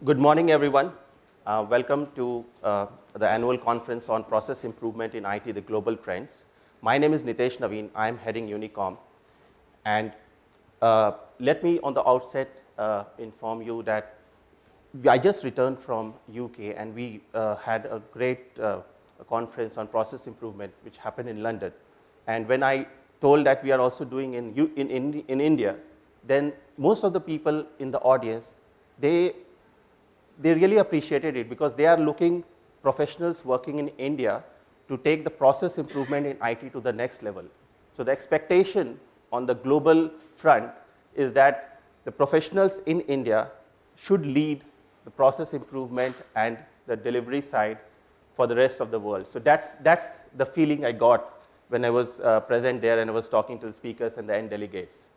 Good morning, everyone. Welcome to the annual conference on process improvement in IT, the global trends. My name is Nitesh Naveen. I'm heading Unicom. And let me, on the outset, inform you that I just returned from UK, and we had a great conference on process improvement, which happened in London. And when I told that we are also doing in India, then most of the people in the audience, they really appreciated it because they are looking professionals working in India to take the process improvement in IT to the next level. So the expectation on the global front is that the professionals in India should lead the process improvement and the delivery side for the rest of the world. So that's the feeling I got when I was present there and I was talking to the speakers and the end delegates.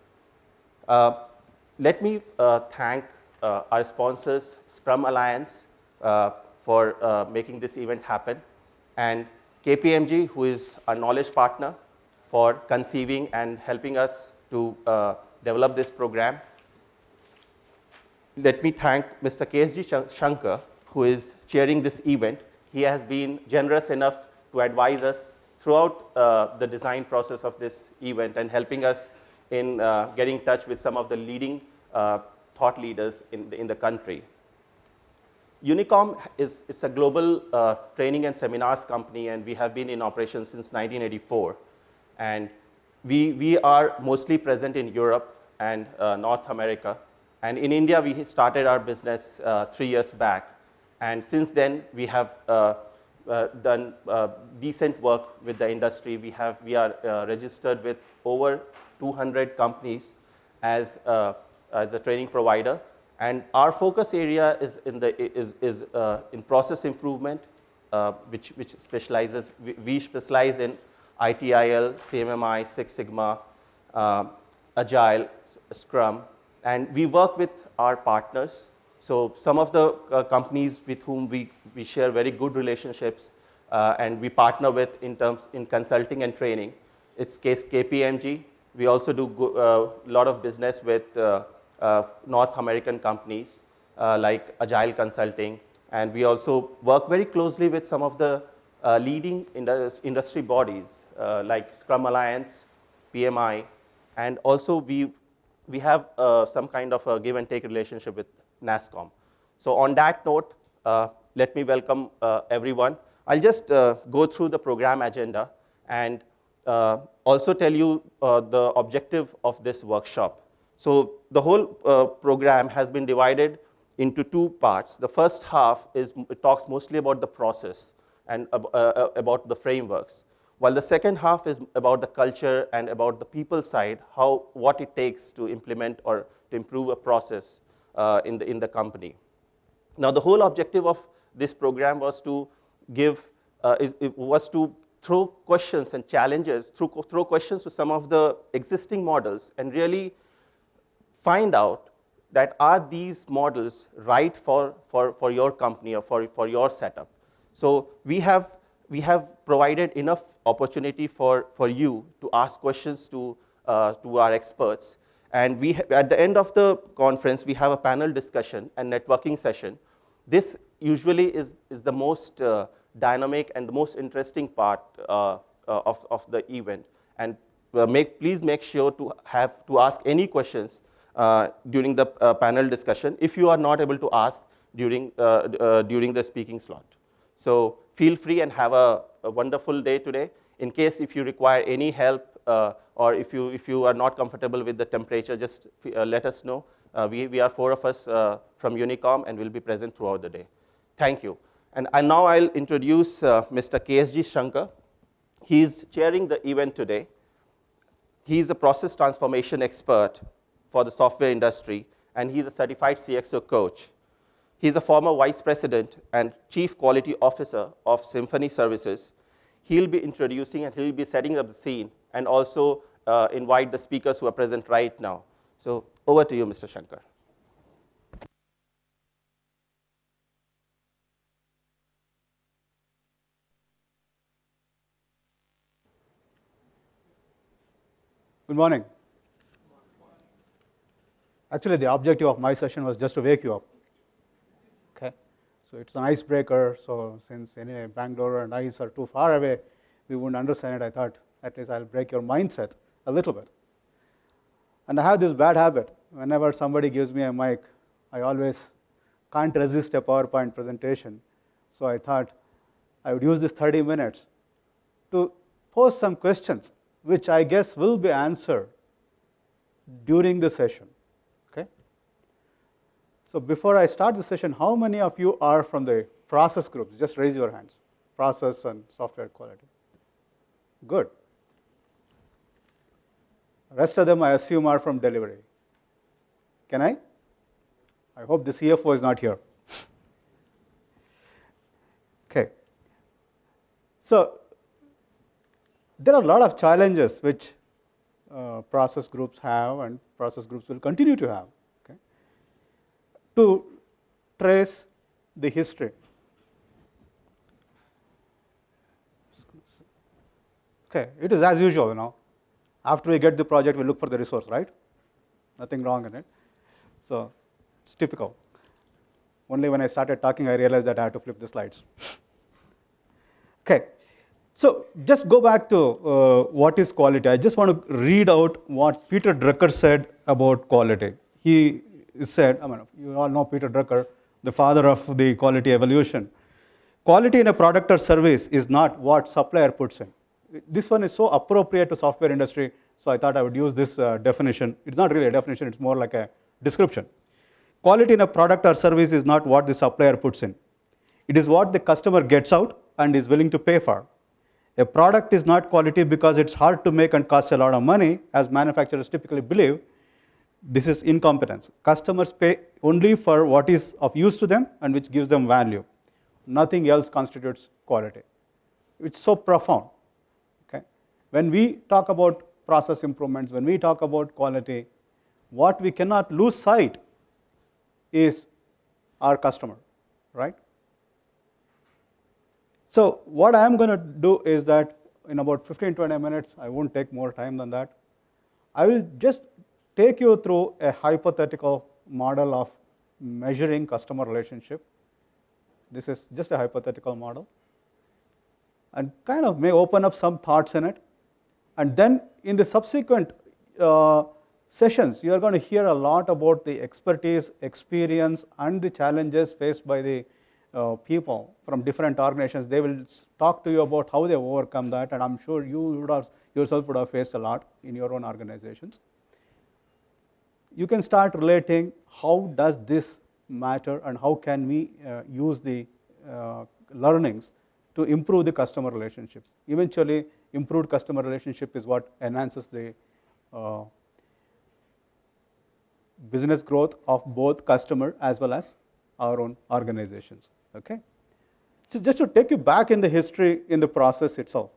Let me thank our sponsors, Scrum Alliance, for making this event happen, and KPMG, who is our knowledge partner, for conceiving and helping us to develop this program. Let me thank Mr. KSG Shankar, who is chairing this event. He has been generous enough to advise us throughout the design process of this event and helping us in getting in touch with some of the leading thought leaders in the country. Unicom it's a global training and seminars company, and we have been in operation since 1984. And we are mostly present in Europe and North America. And in India, we started our business 3 years back. And since then, we have done decent work with the industry. We are registered with over 200 companies as a training provider, and our focus area is in process improvement, which specializes. We specialize in ITIL, CMMI, Six Sigma, Agile, Scrum, and we work with our partners. So some of the companies with whom we share very good relationships and we partner with in consulting and training. It's KPMG. We also do a lot of business with North American companies like Agile Consulting, and we also work very closely with some of the leading industry bodies like Scrum Alliance, PMI, and also we have some kind of a give and take relationship with NASSCOM. So on that note, let me welcome everyone. I'll just go through the program agenda and also tell you the objective of this workshop. So the whole program has been divided into two parts. The first half it talks mostly about the process and about the frameworks, while the second half is about the culture and about the people side, what it takes to implement or to improve a process in the company. Now, the whole objective of this program was to throw questions and challenges, throw questions to some of the existing models and really find out that are these models right for your company or for your setup. So we have provided enough opportunity for you to ask questions to our experts. And at the end of the conference, we have a panel discussion and networking session. This usually is the most dynamic and the most interesting part of the event. And please make sure to ask any questions during the panel discussion if you are not able to ask during the speaking slot. So feel free and have a wonderful day today. In case if you require any help or if you are not comfortable with the temperature, just let us know. We are 4 of us from Unicom, and we'll be present throughout the day. Thank you. And now I'll introduce Mr. KSG Shankar. He's chairing the event today. He's a process transformation expert for the software industry, and he's a certified CXO coach. He's a former vice president and chief quality officer of Symphony Services. He'll be introducing and he'll be setting up the scene and also invite the speakers who are present right now. So over to you, Mr. Shankar. Good morning. Actually, the objective of my session was just to wake you up. So it's an icebreaker. So since anyway Bangalore and ICE are too far away, we wouldn't understand it. I thought at least I'll break your mindset a little bit. And I have this bad habit. Whenever somebody gives me a mic, I always can't resist a PowerPoint presentation. So I thought I would use this 30 minutes to pose some questions, which I guess will be answered during the session. Okay? So before I start the session, how many of you are from the process groups? Just raise your hands. Process and software quality. Good. Rest of them, I assume, are from delivery. Can I? I hope the CFO is not here. Okay. So there are a lot of challenges which process groups have and process groups will continue to have. Okay? To trace the history. Okay, it is as usual, you know. After we get the project, we look for the resource, right? Nothing wrong in it. So it's typical. Only when I started talking, I realized that I had to flip the slides. Okay, so just go back to what is quality. I just want to read out what Peter Drucker said about quality. He said, I mean, you all know Peter Drucker, the father of the quality evolution. Quality in a product or service is not what supplier puts in. This one is so appropriate to software industry, so I thought I would use this definition. It's not really a definition, it's more like a description. Quality in a product or service is not what the supplier puts in. It is what the customer gets out and is willing to pay for. A product is not quality because it's hard to make and costs a lot of money, as manufacturers typically believe. This is incompetence. Customers pay only for what is of use to them and which gives them value. Nothing else constitutes quality. It's so profound. Okay? When we talk about process improvements, when we talk about quality, what we cannot lose sight is our customer, right? So what I am going to do is that in about 15-20 minutes, I won't take more time than that, I will just take you through a hypothetical model of measuring customer relationship. This is just a hypothetical model, and kind of may open up some thoughts in it. And then in the subsequent sessions, you are going to hear a lot about the expertise, experience, and the challenges faced by the people from different organizations. They will talk to you about how they overcome that, and I'm sure you would yourself would have faced a lot in your own organizations. You can start relating how does this matter and how can we use the learnings to improve the customer relationship. Eventually, improved customer relationship is what enhances the business growth of both customer as well as our own organizations. Okay? So just to take you back in the history in the process itself.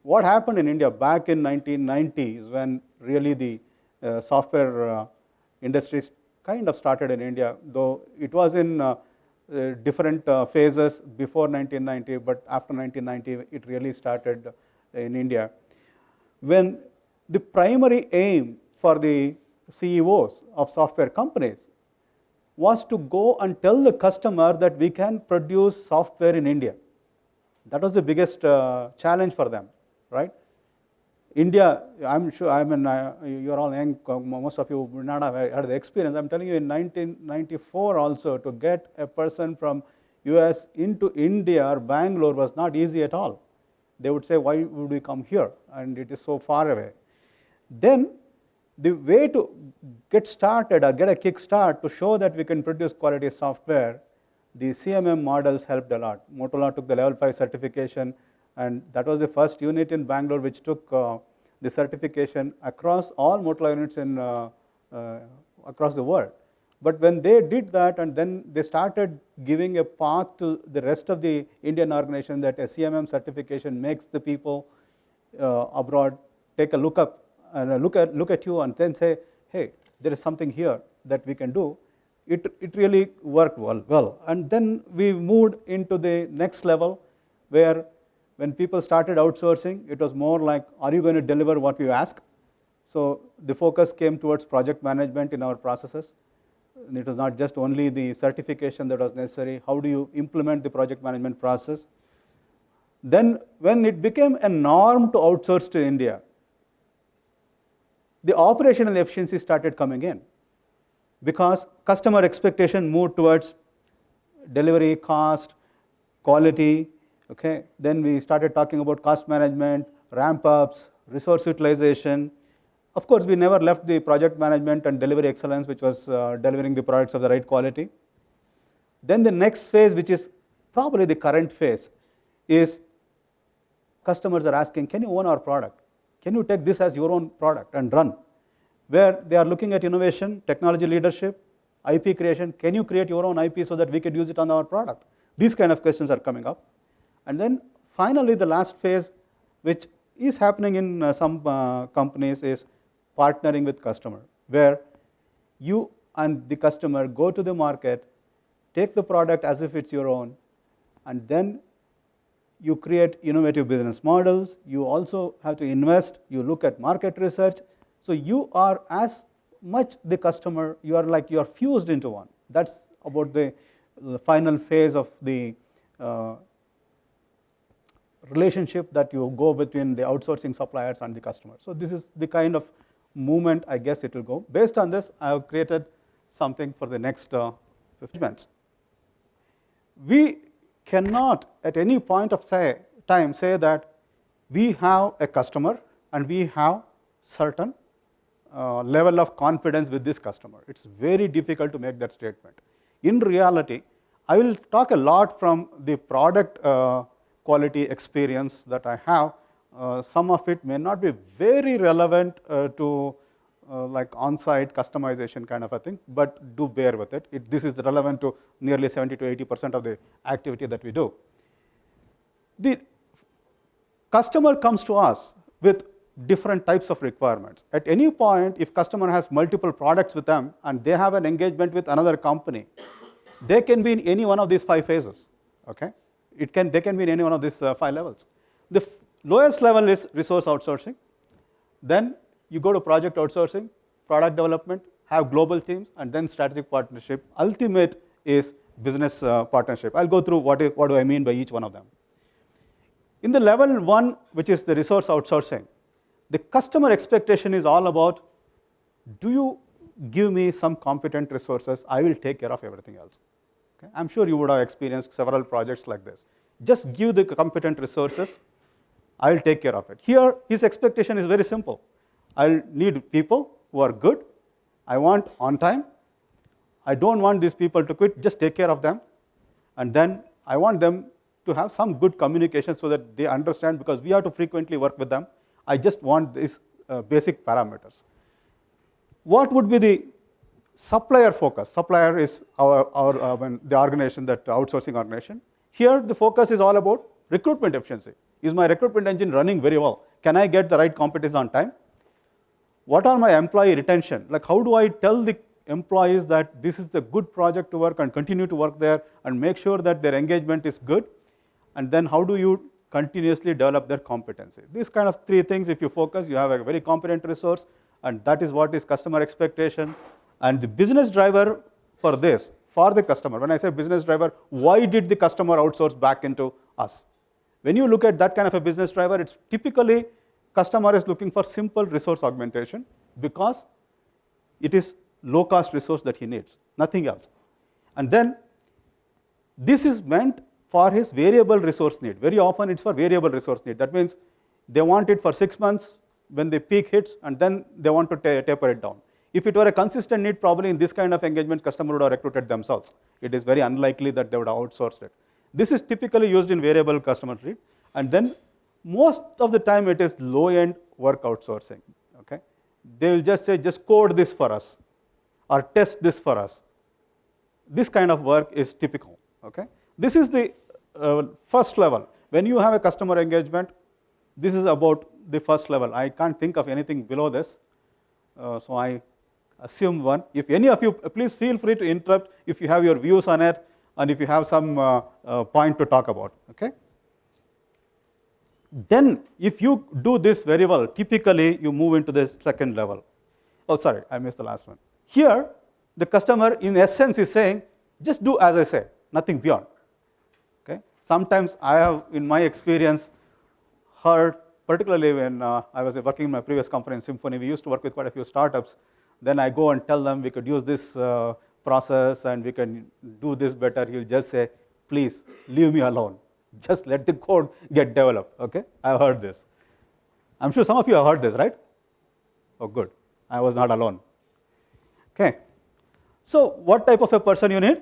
What happened in India back in 1990s when really the software industries kind of started in India, though it was in different phases before 1990, but after 1990 it really started in India. When the primary aim for the CEOs of software companies was to go and tell the customer that we can produce software in India. That was the biggest challenge for them, right? India, I'm sure, I mean, you're all young, most of you would not have had the experience. I'm telling you, in 1994 also, to get a person from US into India or Bangalore was not easy at all. They would say, why would we come here? And it is so far away. Then, the way to get started or get a kickstart to show that we can produce quality software, the CMM models helped a lot. Motorola took the level 5 certification, and that was the first unit in Bangalore which took the certification across all Motorola units in across the world. But when they did that, and then they started giving a path to the rest of the Indian organization that a CMM certification makes the people abroad take a look up and look at you and then say, hey, there is something here that we can do. It really worked well. And then we moved into the next level where when people started outsourcing, it was more like, are you going to deliver what we ask? So the focus came towards project management in our processes. It was not just only the certification that was necessary. How do you implement the project management process? Then when it became a norm to outsource to India, the operational efficiency started coming in because customer expectation moved towards delivery, cost, quality. Okay? Then we started talking about cost management, ramp-ups, resource utilization. Of course, we never left the project management and delivery excellence, which was delivering the products of the right quality. Then the next phase, which is probably the current phase, is customers are asking, can you own our product? Can you take this as your own product and run? Where they are looking at innovation, technology leadership, IP creation. Can you create your own IP so that we could use it on our product? These kind of questions are coming up. And then finally, the last phase, which is happening in some companies, is partnering with customer, where you and the customer go to the market, take the product as if it's your own, and then you create innovative business models. You also have to invest. You look at market research. So you are as much the customer. You are fused into one. That's about the final phase of the relationship that you go between the outsourcing suppliers and the customer. So this is the kind of movement I guess it will go. Based on this, I have created something for the next 15 minutes. We cannot at any point of time say that we have a customer and we have certain level of confidence with this customer. It's very difficult to make that statement. In reality, I will talk a lot from the product quality experience that I have. Some of it may not be very relevant to like on-site customization kind of a thing, but do bear with it. This is relevant to nearly 70 to 80% of the activity that we do. The customer comes to us with different types of requirements. At any point, if customer has multiple products with them and they have an engagement with another company, they can be in any one of these 5 phases. Okay? They can be in any one of these 5 levels. The lowest level is resource outsourcing. Then you go to project outsourcing, product development, have global teams, and then strategic partnership. Ultimate is business partnership. I'll go through what do I mean by each one of them. In the level 1, which is the resource outsourcing, the customer expectation is all about, do you give me some competent resources? I will take care of everything else. Okay? I'm sure you would have experienced several projects like this. Just give the competent resources, I will take care of it. Here, his expectation is very simple. I'll need people who are good. I want on time. I don't want these people to quit, just take care of them. And then I want them to have some good communication so that they understand, because we have to frequently work with them. I just want these basic parameters. What would be the supplier focus? Supplier is the organization, that outsourcing organization. Here, the focus is all about recruitment efficiency. Is my recruitment engine running very well? Can I get the right competence on time? What are my employee retention? Like, how do I tell the employees that this is a good project to work and continue to work there and make sure that their engagement is good? And then how do you continuously develop their competency? These kind of 3 things, if you focus, you have a very competent resource, and that is what is customer expectation. And the business driver for this, for the customer, when I say business driver, why did the customer outsource back into us? When you look at that kind of a business driver, it's typically customer is looking for simple resource augmentation because it is low-cost resource that he needs, nothing else. And then this is meant for his variable resource need. Very often it's for variable resource need. That means they want it for 6 months when the peak hits, and then they want to taper it down. If it were a consistent need, probably in this kind of engagement, customer would have recruited themselves. It is very unlikely that they would have outsourced it. This is typically used in variable customer need. And then most of the time it is low-end work outsourcing. Okay? They will just say, just code this for us or test this for us. This kind of work is typical. Okay? This is the first level. When you have a customer engagement, this is about the first level. I can't think of anything below this. So I assume one. If any of you, please feel free to interrupt if you have your views on it and if you have some point to talk about. Okay? Then if you do this very well, typically you move into the second level. Oh, sorry, I missed the last one. Here, the customer in essence is saying, just do as I say, nothing beyond. Okay? Sometimes I have, in my experience, heard, particularly when I was working in my previous company in Symphony, we used to work with quite a few startups. Then I go and tell them we could use this process and we can do this better. He'll just say, please leave me alone. Just let the code get developed. Okay? I've heard this. I'm sure some of you have heard this, right? Oh, good. I was not alone. Okay. So what type of a person you need?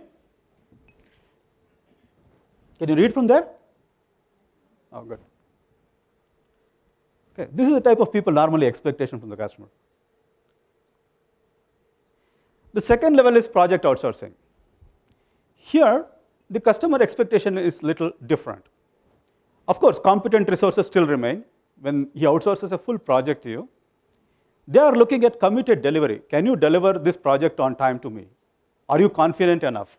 Can you read from there? Oh, good. Okay. This is the type of people normally expectation from the customer. The second level is project outsourcing. Here, the customer expectation is little different. Of course, competent resources still remain. When he outsources a full project to you, they are looking at committed delivery. Can you deliver this project on time to me? Are you confident enough?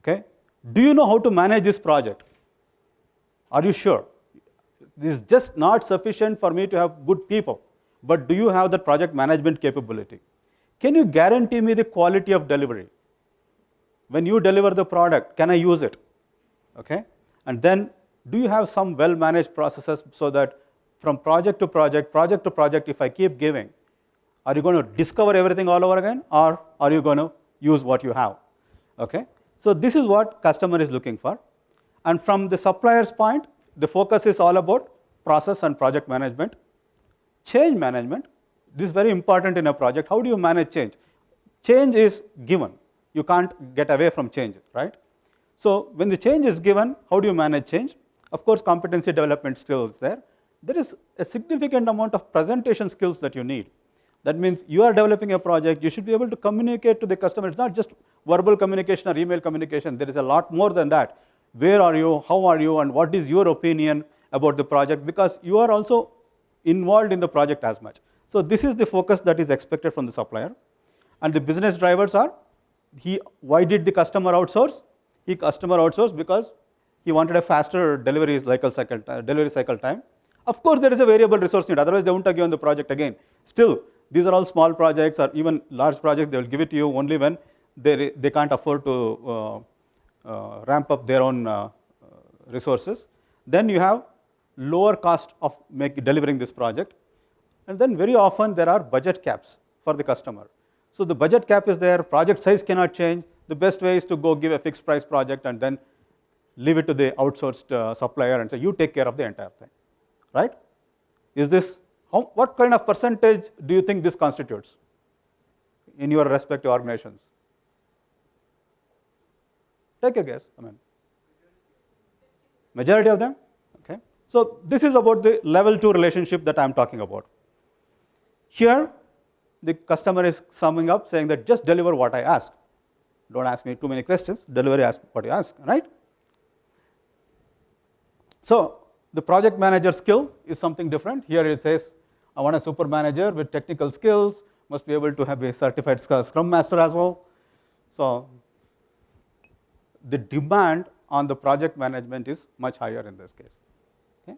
Okay? Do you know how to manage this project? Are you sure? This is just not sufficient for me to have good people, but do you have the project management capability? Can you guarantee me the quality of delivery? When you deliver the product, can I use it? Okay? And then, do you have some well-managed processes so that from project to project, if I keep giving, are you going to discover everything all over again, or are you going to use what you have? Okay? So this is what customer is looking for. And from the supplier's point, the focus is all about process and project management. Change management, this is very important in a project. How do you manage change? Change is given. You can't get away from change, right? So when the change is given, how do you manage change? Of course, competency development still is there. There is a significant amount of presentation skills that you need. That means you are developing a project, you should be able to communicate to the customer. It's not just verbal communication or email communication. There is a lot more than that. Where are you, how are you, and what is your opinion about the project? Because you are also involved in the project as much. So this is the focus that is expected from the supplier. And the business drivers are, why did the customer outsource? Customer outsourced because he wanted a faster delivery cycle time. Of course, there is a variable resource need, otherwise they won't have given the project again. Still, these are all small projects or even large projects, they will give it to you only when they can't afford to ramp up their own resources. Then you have lower cost of delivering this project. And then very often there are budget caps for the customer. So the budget cap is there, project size cannot change. The best way is to go give a fixed price project and then leave it to the outsourced supplier and say, you take care of the entire thing, right? Is this, what kind of percentage do you think this constitutes in your respective organizations? Take a guess, majority of them, okay? So this is about the level 2 relationship that I'm talking about. Here, the customer is summing up saying that just deliver what I ask. Don't ask me too many questions, deliver what you ask, right? So the project manager skill is something different. Here it says, I want a super manager with technical skills, must be able to have a certified Scrum Master as well. So the demand on the project management is much higher in this case. Okay?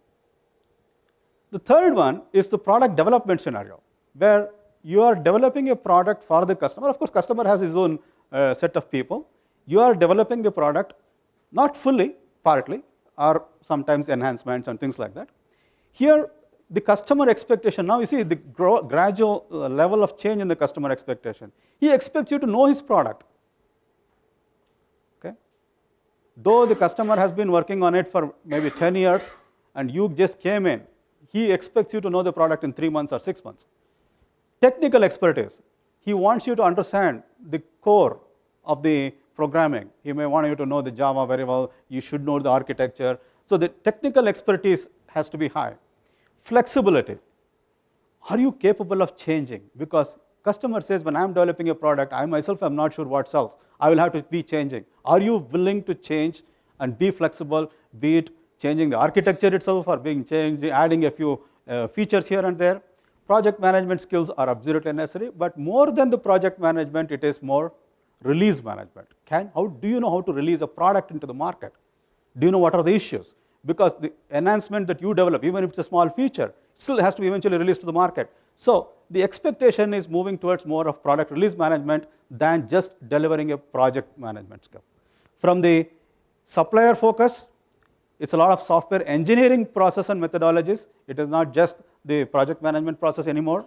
The third one is the product development scenario, where you are developing a product for the customer. Of course, customer has his own set of people. You are developing the product, not fully, partly, or sometimes enhancements and things like that. Here, the customer expectation, now you see the gradual level of change in the customer expectation. He expects you to know his product. Okay? Though the customer has been working on it for maybe 10 years and you just came in, he expects you to know the product in 3 months or 6 months. Technical expertise. He wants you to understand the core of the programming. He may want you to know the Java very well. You should know the architecture. So the technical expertise has to be high. Flexibility. Are you capable of changing? Because customer says, when I'm developing a product, I myself am not sure what sells. I will have to be changing. Are you willing to change and be flexible, be it changing the architecture itself or being changed, adding a few features here and there? Project management skills are absolutely necessary, but more than the project management, it is more release management. How do you know how to release a product into the market? Do you know what are the issues? Because the enhancement that you develop, even if it's a small feature, still has to be eventually released to the market. So the expectation is moving towards more of product release management than just delivering a project management skill. From the supplier focus, it's a lot of software engineering process and methodologies. It is not just the project management process anymore.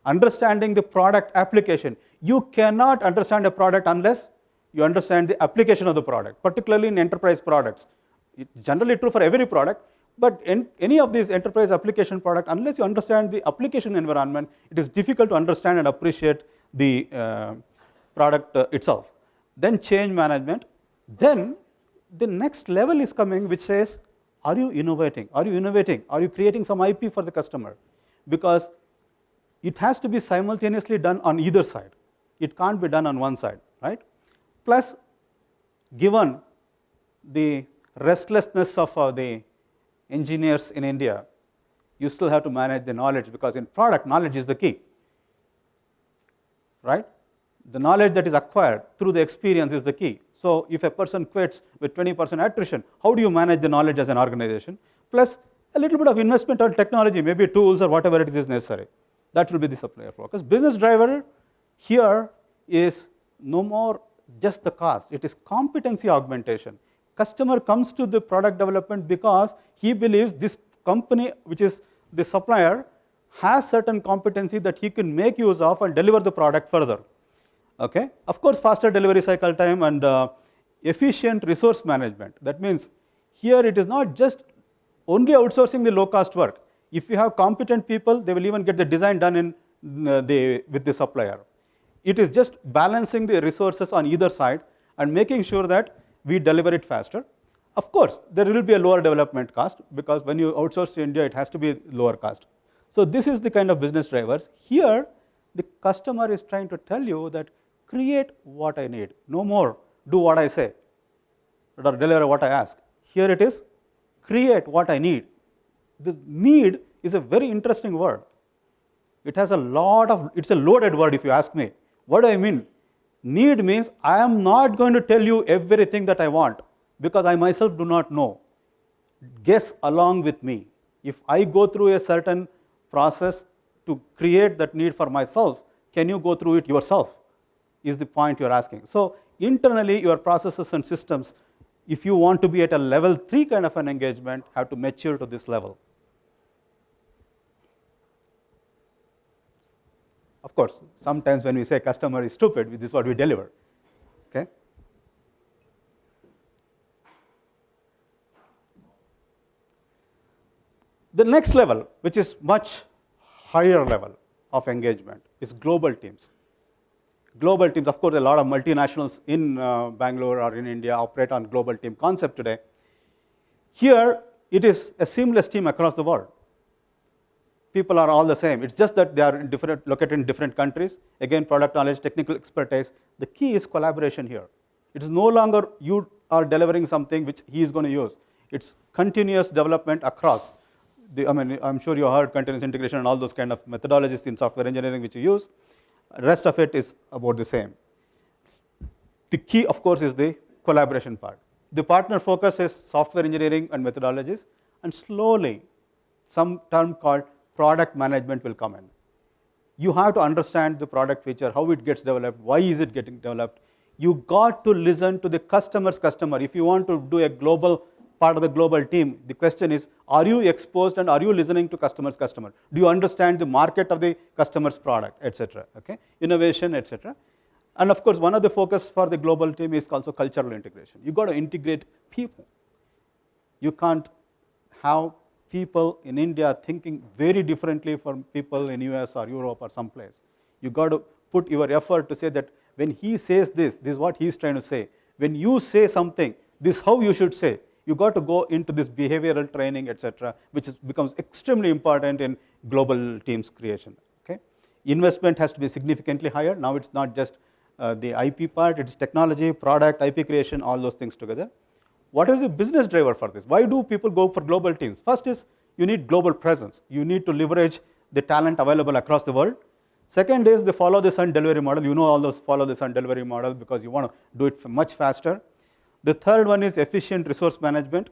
Understanding the product application. You cannot understand a product unless you understand the application of the product, particularly in enterprise products. It's generally true for every product, but in any of these enterprise application products, unless you understand the application environment, it is difficult to understand and appreciate the product itself. Then change management. Then the next level is coming, which says, are you innovating? Are you innovating? Are you creating some IP for the customer? Because it has to be simultaneously done on either side. It can't be done on one side, right? Plus, given the restlessness of the engineers in India, you still have to manage the knowledge, because in product, knowledge is the key, right? The knowledge that is acquired through the experience is the key. So if a person quits with 20% attrition, how do you manage the knowledge as an organization? Plus a little bit of investment on technology, maybe tools or whatever it is necessary. That will be the supplier focus. Business driver here is no more just the cost. It is competency augmentation. Customer comes to the product development because he believes this company, which is the supplier, has certain competency that he can make use of and deliver the product further. Okay? Of course, faster delivery cycle time and efficient resource management. That means here it is not just only outsourcing the low-cost work. If you have competent people, they will even get the design done with the supplier. It is just balancing the resources on either side and making sure that we deliver it faster. Of course, there will be a lower development cost, because when you outsource to India, it has to be lower cost. So this is the kind of business drivers. Here, the customer is trying to tell you that create what I need, no more do what I say or deliver what I ask. Here it is, create what I need. The need is a very interesting word. It has it's a loaded word if you ask me. What do I mean? Need means I am not going to tell you everything that I want, because I myself do not know. Guess along with me. If I go through a certain process to create that need for myself, can you go through it yourself? Is the point you're asking. So internally, your processes and systems, if you want to be at a level 3 kind of an engagement, have to mature to this level. Of course, sometimes when we say customer is stupid, this is what we deliver. Okay? The next level, which is much higher level of engagement, is global teams. Global teams, of course, a lot of multinationals in Bangalore or in India operate on global team concept today. Here, it is a seamless team across the world. People are all the same. It's just that they are located in different countries. Again, product knowledge, technical expertise. The key is collaboration here. It is no longer you are delivering something which he is going to use. It's continuous development across. I'm sure you heard continuous integration and all those kind of methodologies in software engineering which you use. Rest of it is about the same. The key, of course, is the collaboration part. The partner focus is software engineering and methodologies, and slowly some term called product management will come in. You have to understand the product feature, how it gets developed, why is it getting developed. You got to listen to the customer's customer. If you want to do a global part of the global team, the question is, are you exposed and are you listening to customer's customer? Do you understand the market of the customer's product, etc.? Okay? Innovation, etc. And of course, one of the focus for the global team is also cultural integration. You got to integrate people. You can't have people in India thinking very differently from people in US or Europe or someplace. You got to put your effort to say that when he says this is what he's trying to say. When you say something, this is how you should say. You got to go into this behavioral training, etc., which becomes extremely important in global teams creation. Okay? Investment has to be significantly higher. Now it's not just the IP part, it's technology, product, IP creation, all those things together. What is the business driver for this? Why do people go for global teams? First is you need global presence. You need to leverage the talent available across the world. Second is the follow the sun delivery model. You know all those follow the sun delivery model because you want to do it much faster. The third one is efficient resource management.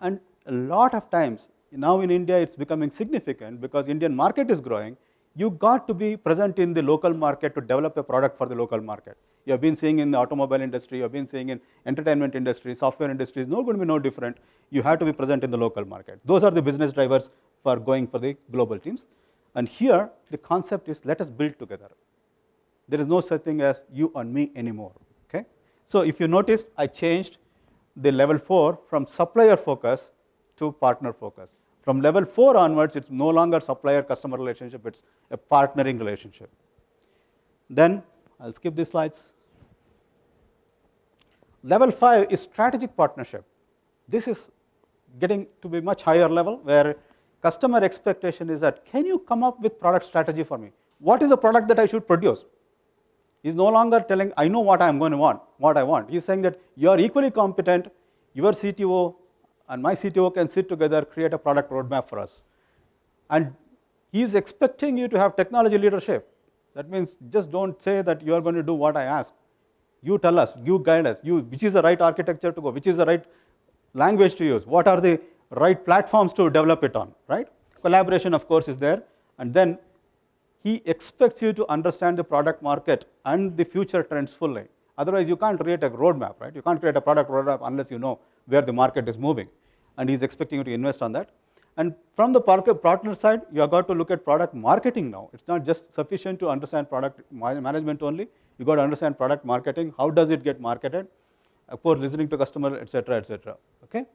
And a lot of times, now in India it's becoming significant because Indian market is growing. you got to be present in the local market to develop a product for the local market. You have been seeing in the automobile industry, you have been seeing in entertainment industry, software industry is not going to be no different. You have to be present in the local market. Those are the business drivers for going for the global teams. And here, the concept is let us build together. There is no such thing as you and me anymore. Okay? So if you notice, I changed the level 4 from supplier focus to partner focus. From level 4 onwards, it's no longer supplier-customer relationship, it's a partnering relationship. Then, I'll skip these slides. Level 5 is strategic partnership. This is getting to be much higher level, where customer expectation is that, can you come up with product strategy for me? What is the product that I should produce? He's no longer telling, I know what I'm going to want, what I want. He's saying that you are equally competent, your CTO and my CTO can sit together, create a product roadmap for us. And he's expecting you to have technology leadership. That means just don't say that you are going to do what I ask. You tell us, you guide us, which is the right architecture to go, which is the right language to use, what are the right platforms to develop it on, right? Collaboration, of course, is there. And then he expects you to understand the product market and the future trends fully. Otherwise, you can't create a roadmap, right? You can't create a product roadmap unless you know where the market is moving. And he's expecting you to invest on that. And from the partner side, you have got to look at product marketing now. It's not just sufficient to understand product management only. You got to understand product marketing. How does it get marketed? Of course, listening to customer, etc., etc. Okay.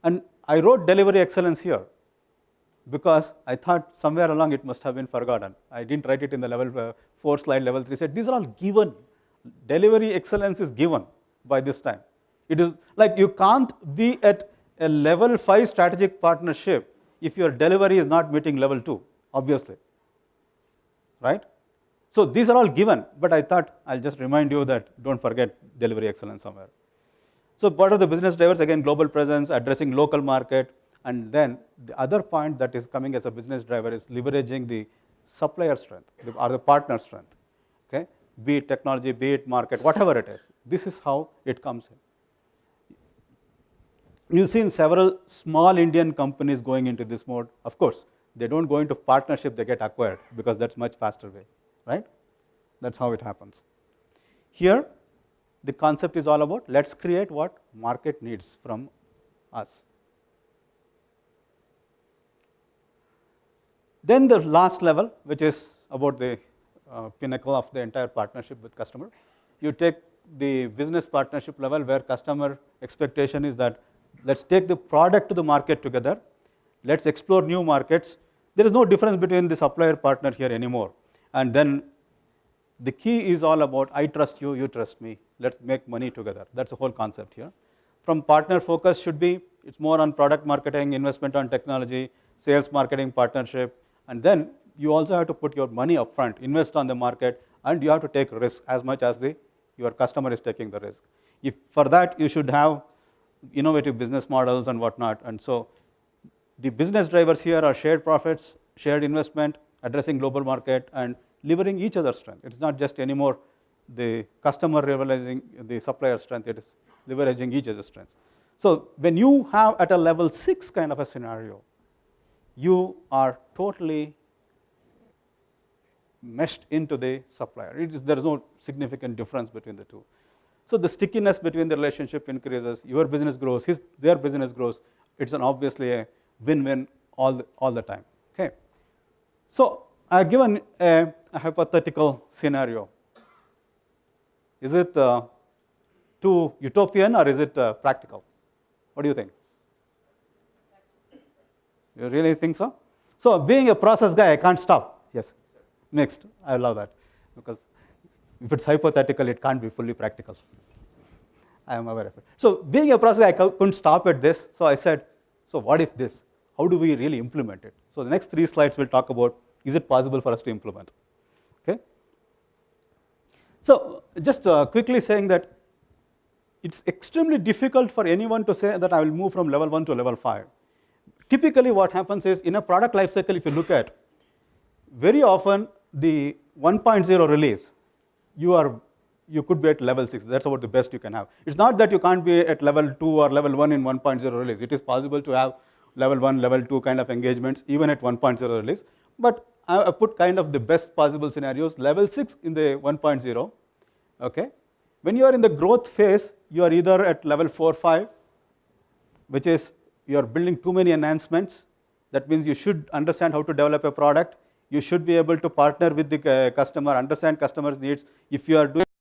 And I wrote delivery excellence here because I thought somewhere along it must have been forgotten. I didn't write it in the level 4 slide, level 3 said these are all given. Delivery excellence is given by this time. It is like you can't be at a level 5 strategic partnership if your delivery is not meeting level 2, obviously, right? So these are all given, but I thought I'll just remind you that don't forget delivery excellence somewhere. So what are the business drivers? Again, global presence, addressing local market, and then the other point that is coming as a business driver is leveraging the supplier strength or the partner strength, okay? Be it technology, be it market, whatever it is. This is how it comes in. You've seen several small Indian companies going into this mode. Of course, they don't go into partnership, they get acquired because that's much faster way, right? That's how it happens. Here, the concept is all about let's create what market needs from us. Then the last level, which is about the pinnacle of the entire partnership with customer. You take the business partnership level where customer expectation is that let's take the product to the market together. Let's explore new markets. There is no difference between the supplier partner here anymore. And then the key is all about I trust you, you trust me. Let's make money together. That's the whole concept here. From partner focus should be, it's more on product marketing, investment on technology, sales marketing partnership. And then you also have to put your money up front, invest on the market, and you have to take risk as much as your customer is taking the risk. If for that, you should have innovative business models and whatnot. And so the business drivers here are shared profits, shared investment, addressing global market, and leveraging each other's strength. It's not just anymore the customer realizing the supplier strength, it is leveraging each other's strengths. So when you have at a level 6 kind of a scenario, you are totally meshed into the supplier. There is no significant difference between the two. So the stickiness between the relationship increases, your business grows, their business grows. It's obviously a win-win all the time. Okay. So I've given a hypothetical scenario. Is it too utopian or is it practical? What do you think? You really think so? So being a process guy, I can't stop. Yes. Next, I love that because if it's hypothetical, it can't be fully practical. I am aware of it. So being a process guy, I couldn't stop at this. So I said, so what if this? How do we really implement it? So the next 3 slides will talk about, is it possible for us to implement? Okay. So just quickly saying that it's extremely difficult for anyone to say that I will move from level 1 to level 5. Typically what happens is in a product lifecycle, if you look at, very often the 1.0 release, you could be at level 6. That's about the best you can have. It's not that you can't be at level 2 or level 1 in 1.0 release. It is possible to have level 1, level 2 kind of engagements, even at 1.0 release. But I put kind of the best possible scenarios, level 6 in the 1.0. Okay? When you are in the growth phase, you are either at level 4, 5, which is you are building too many enhancements. That means you should understand how to develop a product. You should be able to partner with the customer, understand customers' needs. If you are doing